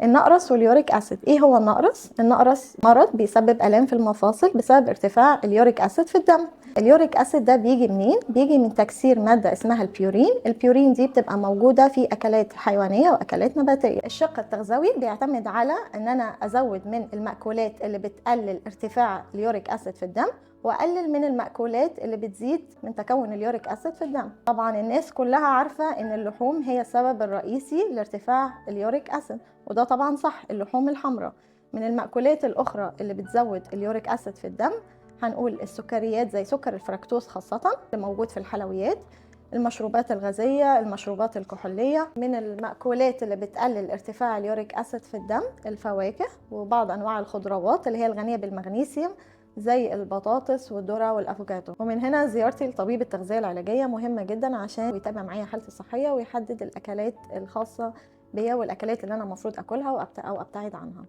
النقرس واليوريك اسيد. ايه هو النقرس؟ النقرس مرض بيسبب الام في المفاصل بسبب ارتفاع اليوريك اسيد في الدم. اليوريك اسيد ده بيجي منين؟ بيجي من تكسير ماده اسمها البيورين. البيورين دي بتبقى موجوده في اكلات حيوانيه واكلات نباتيه. الشق التغذوي بيعتمد على ان انا ازود من المأكولات اللي بتقلل ارتفاع اليوريك اسيد في الدم، واقلل من المأكولات اللي بتزيد من تكون اليوريك اسيد في الدم. طبعا الناس كلها عارفه ان اللحوم هي السبب الرئيسي لارتفاع اليوريك اسيد، وده طبعا صح. اللحوم الحمراء. من المأكولات الاخرى اللي بتزود اليوريك اسيد في الدم هنقول السكريات زي سكر الفركتوز خاصه اللي موجود في الحلويات، المشروبات الغازيه، المشروبات الكحوليه. من المأكولات اللي بتقلل ارتفاع اليوريك اسيد في الدم الفواكه وبعض انواع الخضروات اللي هي الغنيه بالمغنيسيوم زي البطاطس والذره والافوكادو. ومن هنا زيارتي لطبيب التغذيه العلاجيه مهمه جدا عشان يتابع معايا حالتي الصحيه ويحدد الاكلات الخاصه بيا والاكلات اللي انا المفروض اكلها او ابتعد عنها.